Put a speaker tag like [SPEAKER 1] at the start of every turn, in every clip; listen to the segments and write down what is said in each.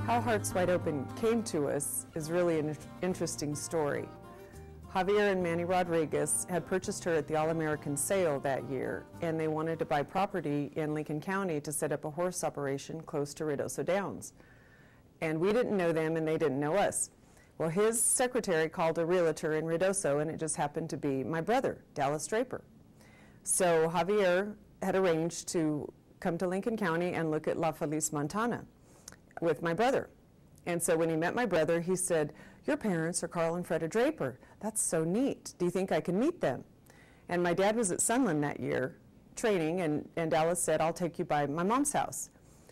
[SPEAKER 1] How Heartswideopen came to us is really an interesting story. Javier and Manny Rodriguez had purchased her at the All-American sale that year, and they wanted to buy property in Lincoln County to set up a horse operation close to Ruidoso Downs. And we didn't know them and they didn't know us. Well, his secretary called a realtor in Ruidoso, and it just happened to be my brother, Dallas Draper. So Javier had arranged to come to Lincoln County and look at La Feliz, Montana with my brother. And so when he met my brother, he said, "Your parents are Carl and Freda Draper. That's so neat. Do you think I can meet them?" And my dad was at Sunland that year training, and Dallas said, "I'll take you by my mom's house."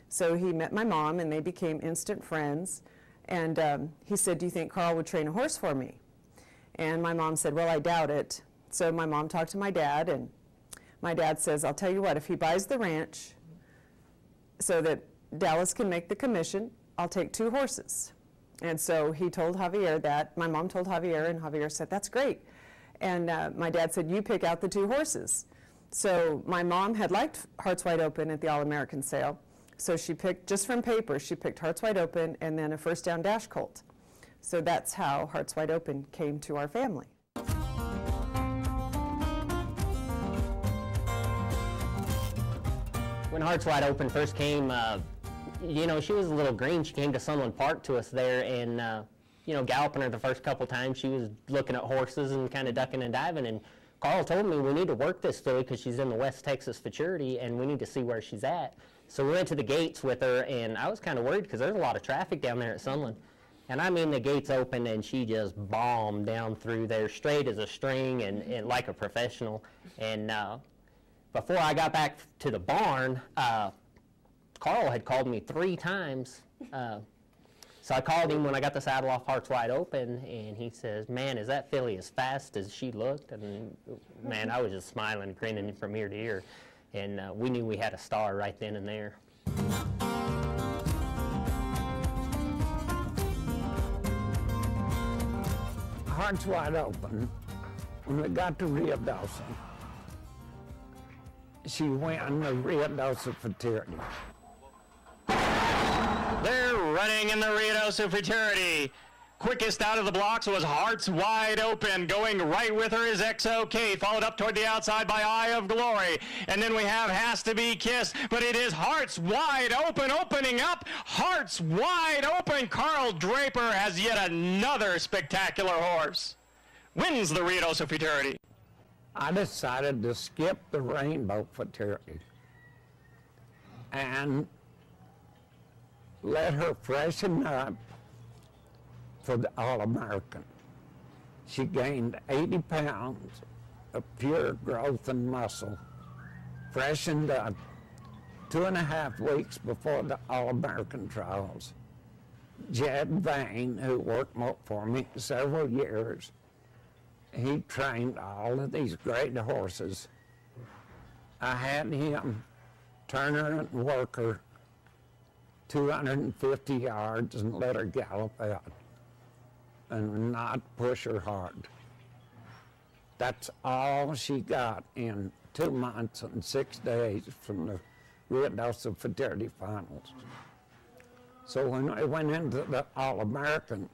[SPEAKER 1] So he met my mom, and they became instant friends. And he said, "Do you think Carl would train a horse for me?" And my mom said, "Well, I doubt it." So my mom talked to my dad, and my dad says, "I'll tell you what, if he buys the ranch so that Dallas can make the commission, I'll take 2 horses." And so he told Javier that. My mom told Javier, and Javier said, "That's great." And my dad said, "You pick out the 2 horses." So my mom had liked Heartswideopen at the All-American sale. So she picked, just from paper, she picked Heartswideopen and then a first down dash colt. So that's how Heartswideopen came to our family.
[SPEAKER 2] When Heartswideopen first came, you know, she was a little green. She came to Sunland Park to us there, and you know, galloping her the first couple times, she was looking at horses and kind of ducking and diving. And Carl told me, "We need to work this filly because she's in the West Texas Futurity, and we need to see where she's at." So we went to the gates with her, and I was kind of worried because there's a lot of traffic down there at Sunland. And I mean, the gates opened, and she just bombed down through there, straight as a string, and like a professional. And before I got back to the barn, Carl had called me 3 times. So I called him when I got the saddle off Heartswideopen, and he says, "Man, is that filly as fast as she looked?" And man, I was just smiling, grinning from ear to ear. And we knew we had a star right then and there.
[SPEAKER 3] Heartswideopen, when we got to Rio de Janeiro, she won the Rio de Janeiro Futurity.
[SPEAKER 4] They're running in the Rio de Janeiro Futurity. Quickest out of the blocks was Heartswideopen. Going right with her is XOK, followed up toward the outside by Eye of Glory. And then we have Has to Be Kissed, but it is Heartswideopen opening up. Heartswideopen. Carl Draper has yet another spectacular horse. Wins the Rio de Janeiro Futurity.
[SPEAKER 3] I decided to skip the Rainbow Futurity and let her freshen up for the All-American. She gained 80 pounds of pure growth and muscle, freshened up 2.5 weeks before the All-American trials. Jed Vane, who worked for me several years, he trained all of these great horses. I had him turn her and work her 250 yards and let her gallop out and not push her hard. That's all she got in 2 months and 6 days from the Rio de Janeiro Futurity finals. So when I went into the All-American,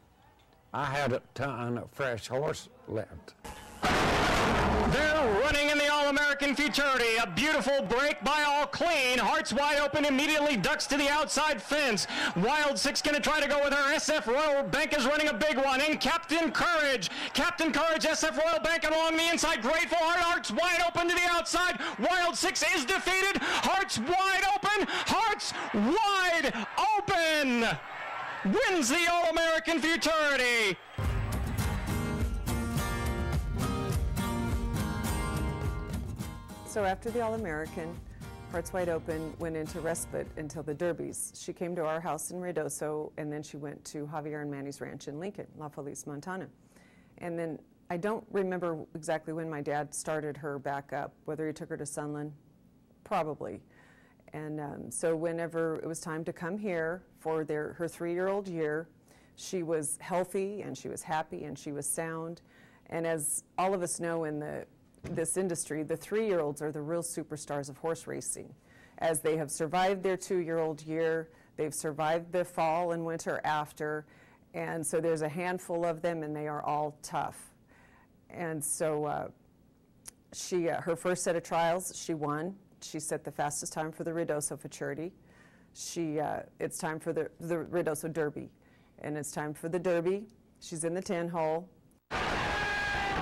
[SPEAKER 3] I had a ton of fresh horse left.
[SPEAKER 4] They're running in the All-American Futurity. A beautiful break by All Clean. Heartswideopen immediately ducks to the outside fence. Wild 6 going to try to go with her. SF Royal Bank is running a big one. And Captain Courage, SF Royal Bank along the inside. Grateful Heart, Heartswideopen to the outside. Wild 6 is defeated. Heartswideopen, Heartswideopen wins the All-American Futurity.
[SPEAKER 1] So after the All-American, Heartswideopen went into respite until the Derbies. She came to our house in Ruidoso, and then she went to Javier and Manny's ranch in Lincoln, La Feliz, Montana. And then I don't remember exactly when my dad started her back up, whether he took her to Sunland, probably. And so whenever it was time to come here for her 3-year-old year, she was healthy and she was happy and she was sound. And as all of us know in this industry, the 3-year-olds are the real superstars of horse racing. As they have survived their 2-year-old year, They've survived the fall and winter after, and so there's a handful of them, and they are all tough. And so her first set of trials, she won. She set the fastest time for the Ruidoso Futurity. It's time for the Ruidoso Derby, and it's time for the Derby. She's in the 10 hole.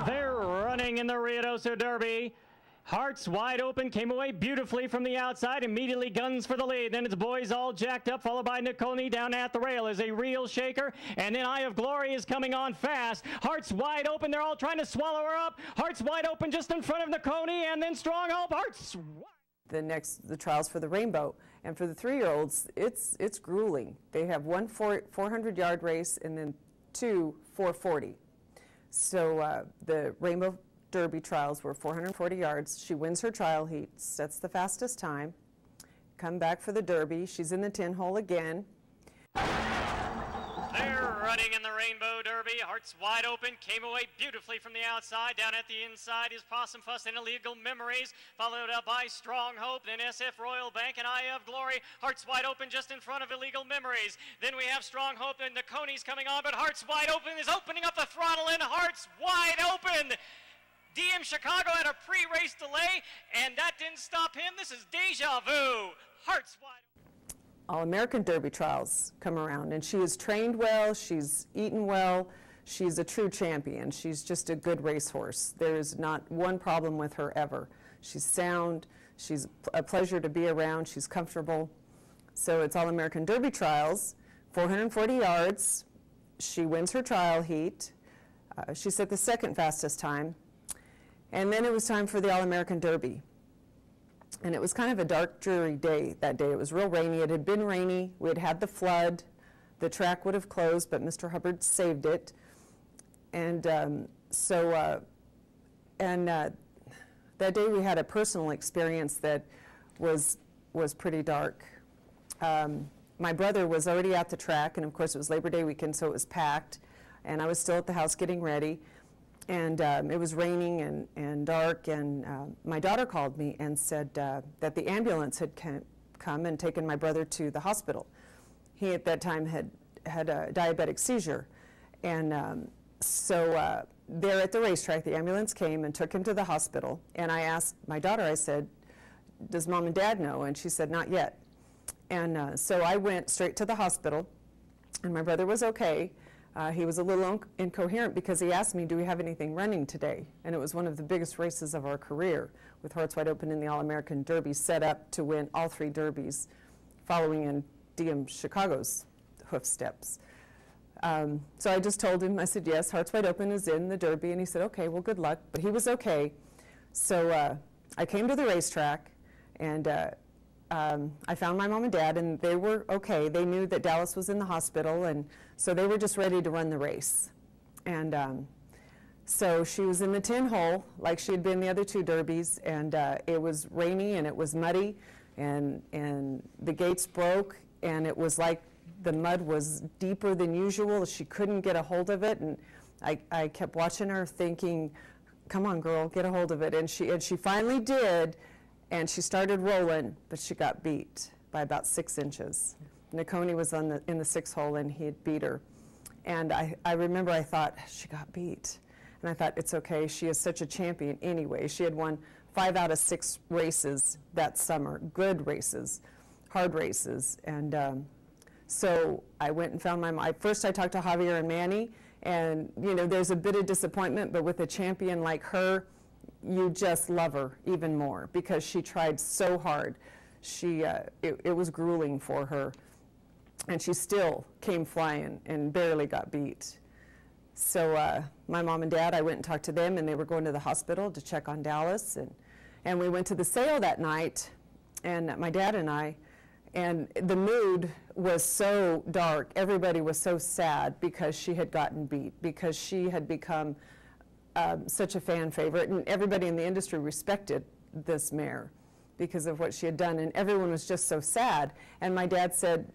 [SPEAKER 4] They're running in the Ruidoso Derby. Hearts Wide Open came away beautifully from the outside, immediately guns for the lead. Then it's Boys All Jacked Up, followed by Niconi down at the rail is a real shaker. And then Eye of Glory is coming on fast. Hearts Wide Open, they're all trying to swallow her up. Hearts Wide Open just in front of Niconi, and then Strong Hope.
[SPEAKER 1] The trials for the Rainbow. And for the 3-year-olds, it's grueling. They have one 400-yard race and then two 440. So the Rainbow Derby trials were 440 yards. She wins her trial heat, sets the fastest time. Come back for the Derby. She's in the 10 hole again.
[SPEAKER 4] They're running in the Rainbow Derby. Hearts Wide Open came away beautifully from the outside. Down at the inside is Possum Fuss and Illegal Memories, followed up by Strong Hope, then SF Royal Bank and Eye of Glory. Hearts Wide Open just in front of Illegal Memories. Then we have Strong Hope and Niconi's coming on, but Hearts Wide Open is opening up the throttle, and Hearts Wide Open. DM Chicago had a pre-race delay, and that didn't stop him. This is deja vu. Hearts Wide Open.
[SPEAKER 1] All-American Derby trials come around, and she is trained well, she's eaten well, she's a true champion. She's just a good racehorse. There is not one problem with her ever. She's sound, she's a pleasure to be around, she's comfortable. So it's All-American Derby trials, 440 yards. She wins her trial heat. She set the second fastest time. And then it was time for the All-American Derby. And it was kind of a dark, dreary day that day. It was real rainy. It had been rainy. We had had the flood. The track would have closed, but Mr. Hubbard saved it. And that day we had a personal experience that was pretty dark. My brother was already at the track, and of course it was Labor Day weekend, so it was packed. And I was still at the house getting ready. And it was raining and dark, and my daughter called me and said that the ambulance had come and taken my brother to the hospital. He at that time had a diabetic seizure. And so there at the racetrack, the ambulance came and took him to the hospital. And I asked my daughter, I said, does Mom and Dad know? And she said, not yet. And so I went straight to the hospital, and my brother was okay. He was a little incoherent because he asked me, do we have anything running today? And it was one of the biggest races of our career, with Hearts Wide Open in the All-American Derby, set up to win all 3 derbies, following in DM Chicago's footsteps. So I just told him, I said, yes, Hearts Wide Open is in the Derby. And he said, okay, well, good luck. But he was okay. So I came to the racetrack, and I found my mom and dad, and they were okay. They knew that Dallas was in the hospital, and so they were just ready to run the race. And so she was in the 10 hole, like she had been the other 2 derbies, and it was rainy and it was muddy, and the gates broke, and it was like the mud was deeper than usual. She couldn't get a hold of it, and I kept watching her thinking, come on, girl, get a hold of it. And she finally did, and she started rolling, but she got beat by about 6 inches. Niconi was in the 6th hole, and he had beat her. And I remember I thought, she got beat. And I thought, it's okay, she is such a champion anyway. She had won 5 out of 6 races that summer, good races, hard races. And so I went and found my mom. First I talked to Javier and Manny, and you know, there's a bit of disappointment, but with a champion like her, you just love her even more because she tried so hard. It was grueling for her, and she still came flying and barely got beat. So my mom and dad, I went and talked to them, and they were going to the hospital to check on Dallas, and we went to the sale that night, and my dad and I, and the mood was so dark. Everybody was so sad because she had gotten beat, because she had become such a fan favorite, and everybody in the industry respected this mare because of what she had done, and everyone was just so sad. And my dad said,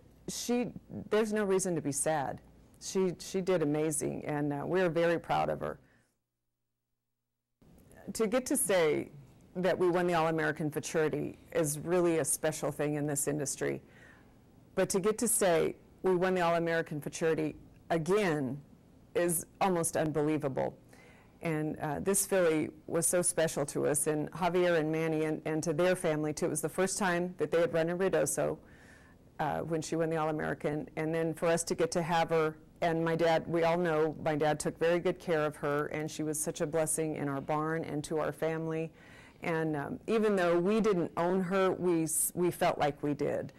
[SPEAKER 1] there's no reason to be sad. She did amazing, and we're very proud of her. To get to say that we won the All-American Futurity is really a special thing in this industry. But to get to say we won the All-American Futurity again is almost unbelievable. And this filly was so special to us, and Javier and Manny and to their family too. It was the first time that they had run in Ruidoso when she won the All-American, and then for us to get to have her, and my dad, we all know my dad took very good care of her, and she was such a blessing in our barn and to our family. And even though we didn't own her, we felt like we did.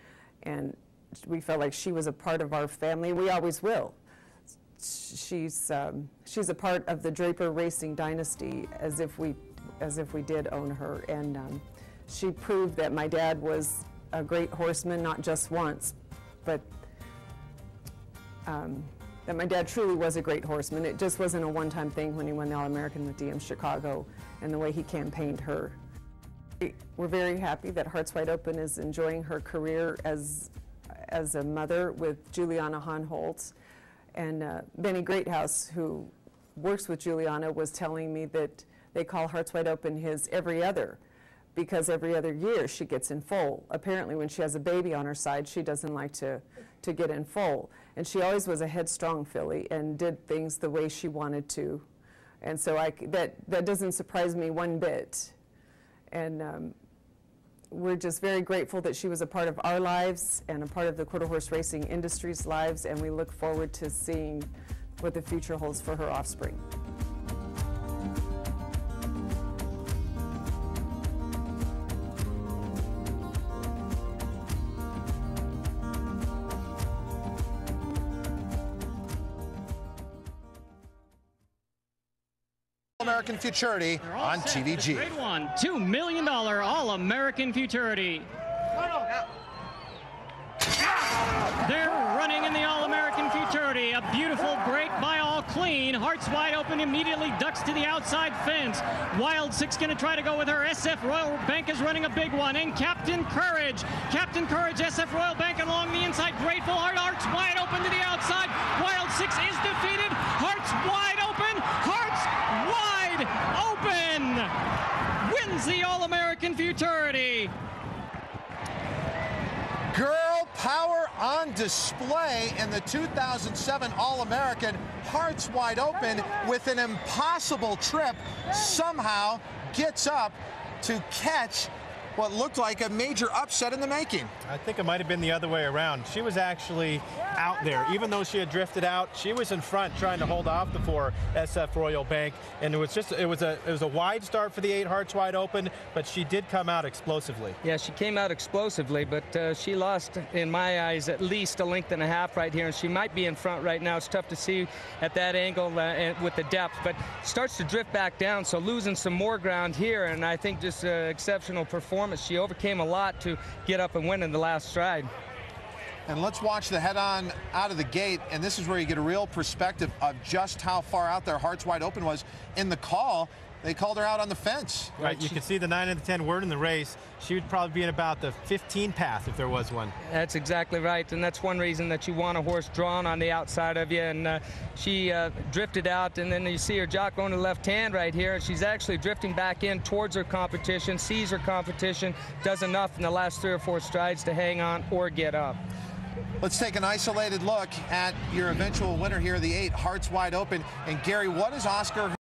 [SPEAKER 1] And we felt like she was a part of our family. We always will. She's a part of the Draper racing dynasty, as if we did own her. And she proved that my dad was a great horseman, not just once, but that my dad truly was a great horseman. It just wasn't a one-time thing when he won the All-American with DM Chicago and the way he campaigned her. We're very happy that Heartswideopen is enjoying her career as a mother with Juliana Hahn-Holtz. And Benny Greathouse, who works with Juliana, was telling me that they call Heartswideopen his every other, because every other year she gets in foal. Apparently when she has a baby on her side, she doesn't like to get in foal. And she always was a headstrong filly and did things the way she wanted to. And so that doesn't surprise me one bit. And we're just very grateful that she was a part of our lives and a part of the quarter horse racing industry's lives, and we look forward to seeing what the future holds for her offspring.
[SPEAKER 5] All-American Futurity on TVG.
[SPEAKER 6] Grade 1, $2 million All-American Futurity. They're running in the All-American Futurity. A beautiful break by All Clean. Heartswideopen immediately ducks to the outside fence. Wild Six going to try to go with her. SF Royal Bank is running a big one. And Captain Courage, SF Royal Bank along the inside. Grateful Heart, Heartswideopen to the outside. Wild Six is defeated. Heartswideopen, Heartswideopen wins the All-American Futurity.
[SPEAKER 5] Girl power on display in the 2007 All-American. Heartswideopen with an impossible trip somehow gets up to catch what looked like a major upset in the making.
[SPEAKER 7] I think it might have been the other way around. She was actually out there. Even though she had drifted out, she was in front trying to hold off the 4 SF Royal Bank. And it was a wide start for the 8 Heartswideopen, but she did come out explosively.
[SPEAKER 8] Yeah, she came out explosively, but she lost, in my eyes, at least a length and a half right here, and she might be in front right now. It's tough to see at that angle and with the depth, but starts to drift back down, so losing some more ground here, and I think just exceptional performance. She overcame a lot to get up and win in the last stride.
[SPEAKER 5] And let's watch the head-on out of the gate, and this is where you get a real perspective of just how far out there Heartswideopen was. In the call, they called her out on the fence.
[SPEAKER 7] Right, you can see the 9 and the 10 word in the race. She would probably be in about the 15 path if there was one.
[SPEAKER 8] That's exactly right, and that's one reason that you want a horse drawn on the outside of you. And she drifted out, and then you see her jock going to the left hand right here. She's actually drifting back in towards her competition, sees her competition, does enough in the last 3 or 4 strides to hang on or get up.
[SPEAKER 5] Let's take an isolated look at your eventual winner here, the 8 Heartswideopen. And Gary, what is Oscar